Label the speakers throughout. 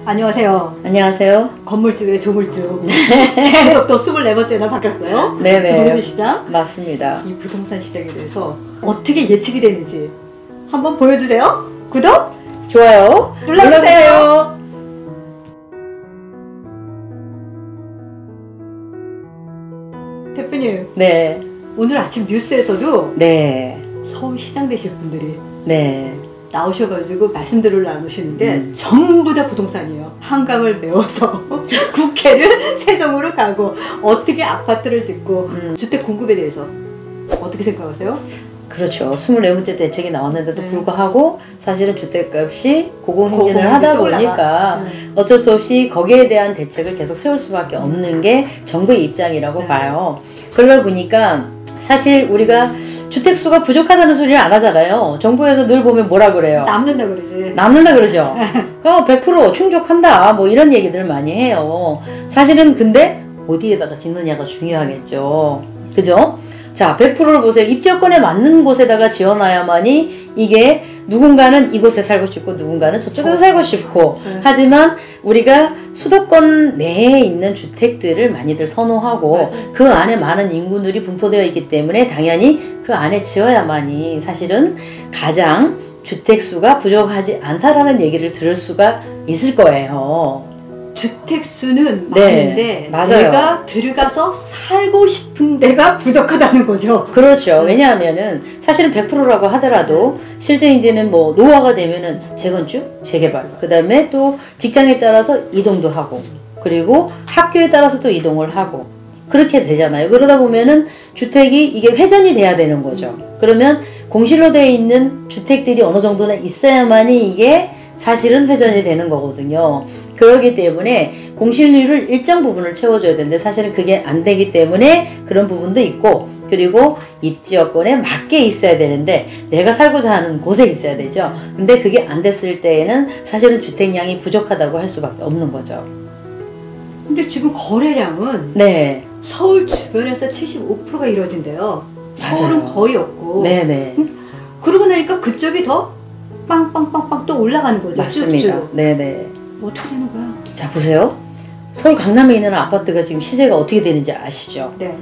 Speaker 1: 안녕하세요.
Speaker 2: 안녕하세요.
Speaker 1: 건물주의 조물주. 계속 또 24번째나 바뀌었어요.
Speaker 2: 네네.
Speaker 1: 부동산 시장.
Speaker 2: 맞습니다.
Speaker 1: 이 부동산 시장에 대해서 어떻게 예측이 되는지 한번 보여주세요. 구독,
Speaker 2: 좋아요
Speaker 1: 눌러주세요. 대표님.
Speaker 2: 네.
Speaker 1: 오늘 아침 뉴스에서도
Speaker 2: 네.
Speaker 1: 서울시장 되실 분들이
Speaker 2: 네.
Speaker 1: 나오셔가지고 말씀들을 나누시는데 전부 다 부동산이에요. 한강을 메워서 국회를 세종으로 가고 어떻게 아파트를 짓고 주택 공급에 대해서 어떻게 생각하세요?
Speaker 2: 그렇죠. 24번째 대책이 나왔는데도
Speaker 1: 네.
Speaker 2: 불구하고 사실은 주택값이 고공행진을 하다 보니까 어쩔 수 없이 거기에 대한 대책을 계속 세울 수밖에 없는 게 정부의 입장이라고 봐요. 그러다 보니까 사실 우리가 주택수가 부족하다는 소리를 안 하잖아요. 정부에서 늘 보면 뭐라 그래요?
Speaker 1: 남는다 그러지.
Speaker 2: 남는다 그러죠. 100% 충족한다 뭐 이런 얘기들 많이 해요. 사실은 근데 어디에다가 짓느냐가 중요하겠죠. 그죠? 자, 100%를 보세요. 입지여건에 맞는 곳에다가 지어놔야만이 이게 누군가는 이곳에 살고 싶고 누군가는 저쪽에서 살고 싶고 하지만 우리가 수도권 내에 있는 주택들을 많이들 선호하고 맞아요. 그 안에 많은 인구들이 분포되어 있기 때문에 당연히 그 안에 지어야만이 사실은 가장 주택수가 부족하지 않다라는 얘기를 들을 수가 있을 거예요.
Speaker 1: 주택수는
Speaker 2: 네,
Speaker 1: 많은데
Speaker 2: 맞아요.
Speaker 1: 내가 들어가서 살고 싶은 데가 부족하다는 거죠.
Speaker 2: 그렇죠. 왜냐하면은 사실은 100%라고 하더라도 실제 이제는 뭐 노화가 되면은 재건축, 재개발, 그 다음에 또 직장에 따라서 이동도 하고 그리고 학교에 따라서 또 이동을 하고 그렇게 되잖아요. 그러다 보면은 주택이 이게 회전이 돼야 되는 거죠. 그러면 공실로 되어 있는 주택들이 어느 정도는 있어야만이 이게 사실은 회전이 되는 거거든요. 그렇기 때문에 공실률을 일정 부분을 채워줘야 되는데 사실은 그게 안 되기 때문에 그런 부분도 있고 그리고 입지 여건에 맞게 있어야 되는데 내가 살고자 하는 곳에 있어야 되죠. 근데 그게 안 됐을 때에는 사실은 주택량이 부족하다고 할 수밖에 없는 거죠.
Speaker 1: 근데 지금 거래량은
Speaker 2: 네.
Speaker 1: 서울 주변에서 75%가 이루어진대요. 서울은
Speaker 2: 맞아요.
Speaker 1: 거의 없고.
Speaker 2: 네네.
Speaker 1: 그러고 나니까 그쪽이 더 빵빵빵빵 또 올라가는 거죠.
Speaker 2: 맞습니다.
Speaker 1: 쭉쭉.
Speaker 2: 네네.
Speaker 1: 어떻게 되는 거야?
Speaker 2: 자 보세요. 서울 강남에 있는 아파트가 지금 시세가 어떻게 되는지 아시죠?
Speaker 1: 네.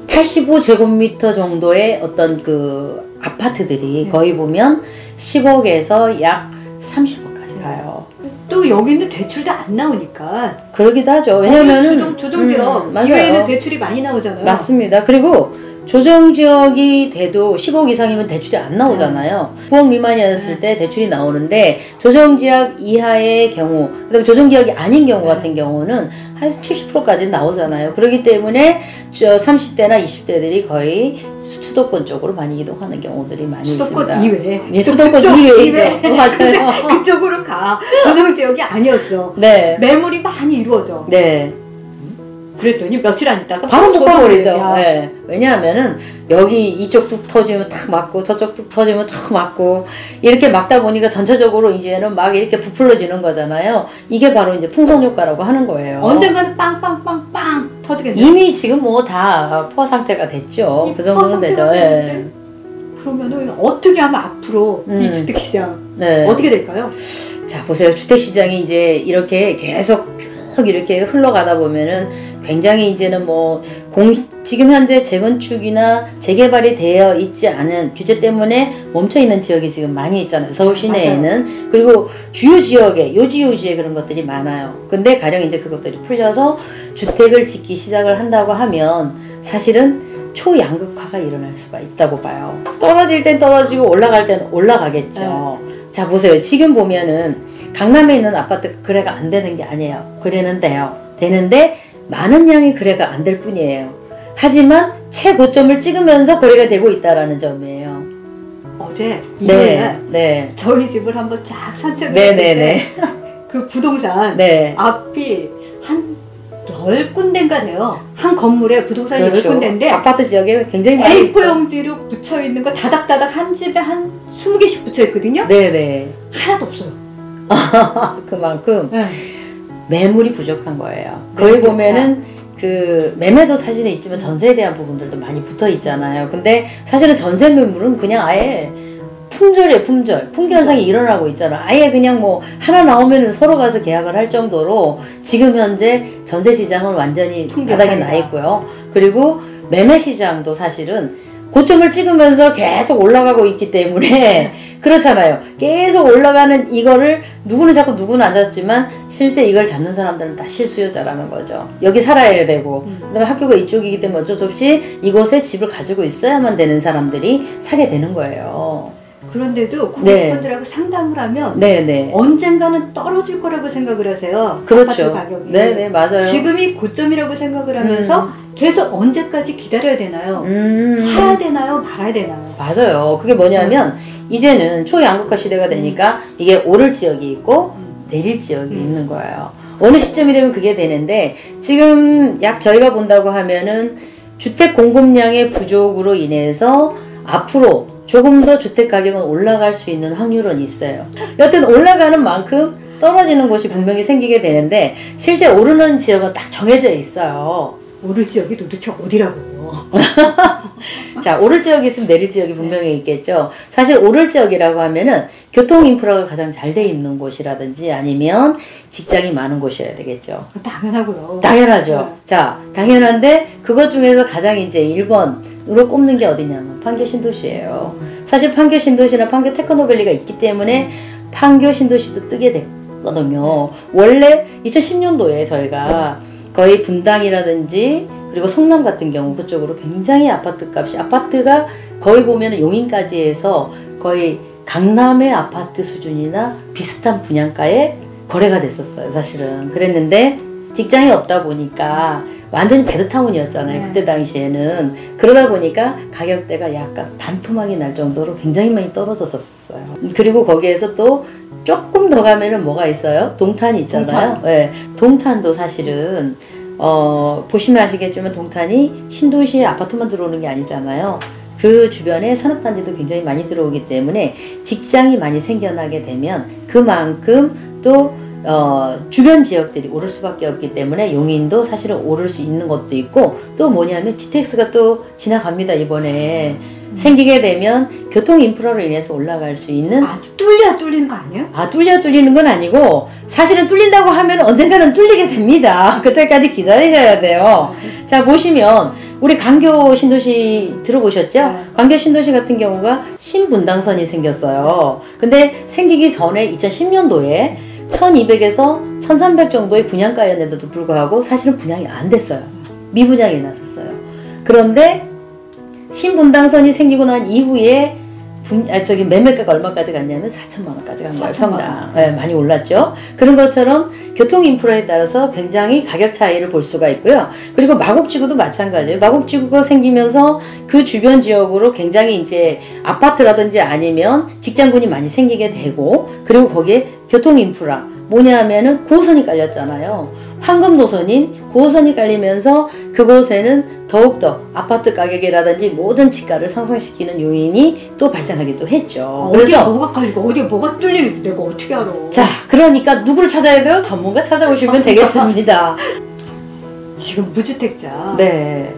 Speaker 2: 85제곱미터 정도의 어떤 그 아파트들이 거의 보면 10억에서 약 30억까지 가요.
Speaker 1: 또 여기는 대출도 안 나오니까.
Speaker 2: 그러기도 하죠. 왜냐면은
Speaker 1: 조정지역
Speaker 2: 맞아요.
Speaker 1: 이외에는 대출이 많이 나오잖아요.
Speaker 2: 맞습니다. 그리고 조정지역이 돼도 10억 이상이면 대출이 안 나오잖아요. 9억 미만이었을 때 대출이 나오는데 조정지역 이하의 경우 그다음에 조정지역이 아닌 경우 같은 경우는 한 70%까지 나오잖아요. 그렇기 때문에 30대나 20대들이 거의 수도권 쪽으로 많이 이동하는 경우들이 많이
Speaker 1: 수도권
Speaker 2: 있습니다.
Speaker 1: 이외.
Speaker 2: 네, 수도권 이외이죠. 맞아요.
Speaker 1: 그쪽으로 가. 조정지역이 아니었어.
Speaker 2: 네.
Speaker 1: 매물이 많이 이루어져.
Speaker 2: 네.
Speaker 1: 그랬더니 며칠 안 있다가
Speaker 2: 바로 못 가버리죠. 네. 왜냐하면은 여기 이쪽 뚝 터지면 탁 맞고 저쪽 뚝 터지면 탁 맞고 이렇게 막다 보니까 전체적으로 이제는 막 이렇게 부풀러지는 거잖아요. 이게 바로 이제 풍선 효과라고 하는 거예요.
Speaker 1: 언젠가는 빵빵빵빵 터지겠네.
Speaker 2: 이미 지금 뭐 다 포화 상태가 됐죠. 그 정도는 되죠. 네.
Speaker 1: 그러면은 어떻게 하면 앞으로 이 주택시장
Speaker 2: 네.
Speaker 1: 어떻게 될까요?
Speaker 2: 자 보세요. 주택시장이 이제 이렇게 계속 쭉 이렇게 흘러가다 보면은 굉장히 이제는 뭐 지금 현재 재건축이나 재개발이 되어 있지 않은 규제 때문에 멈춰있는 지역이 지금 많이 있잖아요. 서울 시내에는. 맞아요. 그리고 주요 지역에 요지요지에 그런 것들이 많아요. 근데 가령 이제 그것들이 풀려서 주택을 짓기 시작을 한다고 하면 사실은 초양극화가 일어날 수가 있다고 봐요. 떨어질 땐 떨어지고 올라갈 땐 올라가겠죠. 자 보세요. 지금 보면은 강남에 있는 아파트 거래가 안 되는 게 아니에요. 거래는 돼요. 되는데 많은 양의 거래가 안 될 뿐이에요. 하지만 최고점을 찍으면서 거래가 되고 있다라는 점이에요.
Speaker 1: 어제 이번에
Speaker 2: 네.
Speaker 1: 저희 집을 한번 쫙 산책을
Speaker 2: 네네네.
Speaker 1: 했을 때 그 부동산
Speaker 2: 네.
Speaker 1: 앞이 한 10군데인가 돼요. 한 건물에 부동산이
Speaker 2: 그렇죠.
Speaker 1: 10군데인데
Speaker 2: 아파트 지역에 굉장히 많이
Speaker 1: A4용지로 붙여있는 거 다닥다닥 한 집에 한 20개씩 붙여있거든요.
Speaker 2: 네네.
Speaker 1: 하나도 없어요.
Speaker 2: 그만큼
Speaker 1: 네.
Speaker 2: 매물이 부족한 거예요. 거기 보면은 그 매매도 사실은 있지만 전세에 대한 부분들도 많이 붙어 있잖아요. 근데 사실은 전세 매물은 그냥 아예 품절이에요, 품절. 품귀 현상이 일어나고 있잖아. 아예 그냥 뭐 하나 나오면은 서로 가서 계약을 할 정도로 지금 현재 전세 시장은 완전히 바닥에 나 있고요. 그리고 매매 시장도 사실은 고점을 찍으면서 계속 올라가고 있기 때문에 그렇잖아요. 계속 올라가는 이거를 누구는 잡고 누구는 안 잡지만 실제 이걸 잡는 사람들은 다 실수요자라는 거죠. 여기 살아야 되고 그다음에 학교가 이쪽이기 때문에 어쩔 수 없이 이곳에 집을 가지고 있어야만 되는 사람들이 사게 되는 거예요.
Speaker 1: 그런데도 고객분들하고 상담을 하면
Speaker 2: 네네.
Speaker 1: 언젠가는 떨어질 거라고 생각을 하세요.
Speaker 2: 그렇죠.
Speaker 1: 아파트 가격이.
Speaker 2: 네네, 맞아요.
Speaker 1: 지금이 고점이라고 생각을 하면서 계속 언제까지 기다려야 되나요? 사야 되나요? 말아야 되나요?
Speaker 2: 맞아요. 그게 뭐냐면 이제는 초양극화 시대가 되니까 이게 오를 지역이 있고 내릴 지역이 있는 거예요. 어느 시점이 되면 그게 되는데 지금 약 저희가 본다고 하면은 주택 공급량의 부족으로 인해서 앞으로 조금 더 주택 가격은 올라갈 수 있는 확률은 있어요. 여튼 올라가는 만큼 떨어지는 곳이 분명히 생기게 되는데 실제 오르는 지역은 딱 정해져 있어요.
Speaker 1: 오를 지역이 도대체 어디라고요?
Speaker 2: 자, 오를 지역이 있으면 내릴 지역이 분명히 있겠죠. 사실 오를 지역이라고 하면은 교통 인프라가 가장 잘 돼 있는 곳이라든지 아니면 직장이 많은 곳이어야 되겠죠.
Speaker 1: 당연하고요.
Speaker 2: 당연하죠.
Speaker 1: 네.
Speaker 2: 자, 당연한데 그것 중에서 가장 이제 1번으로 꼽는 게 어디냐면 판교 신도시예요. 사실 판교 신도시나 판교 테크노밸리가 있기 때문에 판교 신도시도 뜨게 됐거든요. 원래 2010년도에 저희가 거의 분당이라든지 그리고 성남 같은 경우 그쪽으로 굉장히 아파트 값이 아파트가 거의 보면 용인까지 해서 거의 강남의 아파트 수준이나 비슷한 분양가에 거래가 됐었어요. 사실은 그랬는데 직장이 없다 보니까 완전히 베드타운이었잖아요. 그때 당시에는. 그러다 보니까 가격대가 약간 반토막이 날 정도로 굉장히 많이 떨어졌었어요. 그리고 거기에서 또 조금 더 가면은 뭐가 있어요? 동탄이 있잖아요. 동탄. 네. 동탄도 사실은 보시면 아시겠지만 동탄이 신도시에 아파트만 들어오는 게 아니잖아요. 그 주변에 산업단지도 굉장히 많이 들어오기 때문에 직장이 많이 생겨나게 되면 그만큼 또 주변 지역들이 오를 수밖에 없기 때문에 용인도 사실은 오를 수 있는 것도 있고 또 뭐냐면 GTX가 또 지나갑니다. 이번에 생기게 되면 교통 인프라로 인해서 올라갈 수 있는
Speaker 1: 뚫리는 거 아니에요?
Speaker 2: 뚫리는 건 아니고 사실은 뚫린다고 하면 언젠가는 뚫리게 됩니다. 그때까지 기다리셔야 돼요. 자, 보시면 우리 광교 신도시 들어보셨죠? 광교 신도시 같은 경우가 신분당선이 생겼어요. 근데 생기기 전에 2010년도에 1200에서 1300 정도의 분양가였는데도 불구하고 사실은 분양이 안 됐어요. 미분양이 났었어요. 그런데 신분당선이 생기고 난 이후에 매매가가 얼마까지 갔냐면 4천만 원까지 간 거예요. 평당. 네, 많이 올랐죠. 그런 것처럼 교통 인프라에 따라서 굉장히 가격 차이를 볼 수가 있고요. 그리고 마곡지구도 마찬가지예요. 마곡지구가 생기면서 그 주변 지역으로 굉장히 이제 아파트라든지 아니면 직장군이 많이 생기게 되고 그리고 거기에 교통 인프라 뭐냐 하면은 고선이 깔렸잖아요. 황금 노선인 고선이 깔리면서 그곳에는 더욱더 아파트 가격이라든지 모든 지가를 상승시키는 요인이 또 발생하기도 했죠.
Speaker 1: 어디에 뭐가 깔리고 어디에 뭐가 뚫리는지 내가 어떻게 알아?
Speaker 2: 자, 그러니까 누구를 찾아야 돼요? 전문가 찾아오시면 되겠습니다.
Speaker 1: 지금 무주택자.
Speaker 2: 네.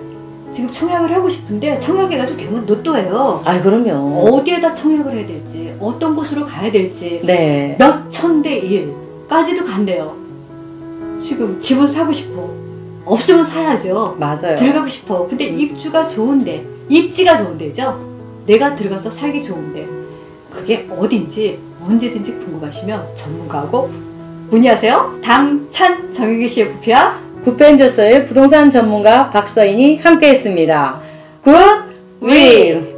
Speaker 1: 지금 청약을 하고 싶은데 청약해가지고 대부분 노또예요.
Speaker 2: 아, 그럼요.
Speaker 1: 어디에다 청약을 해야 될지, 어떤 곳으로 가야 될지,
Speaker 2: 네.
Speaker 1: 몇 천대 1까지도 간대요. 지금 집을 사고 싶어. 없으면 사야죠.
Speaker 2: 맞아요.
Speaker 1: 들어가고 싶어. 근데 입주가 좋은데, 입지가 좋은데죠? 내가 들어가서 살기 좋은데, 그게 어딘지 언제든지 궁금하시면 전문가하고 문의하세요. 당찬 정유기 씨의 부피와
Speaker 2: 굿펜저스의 부동산 전문가 박서인이 함께했습니다. 굿 윌!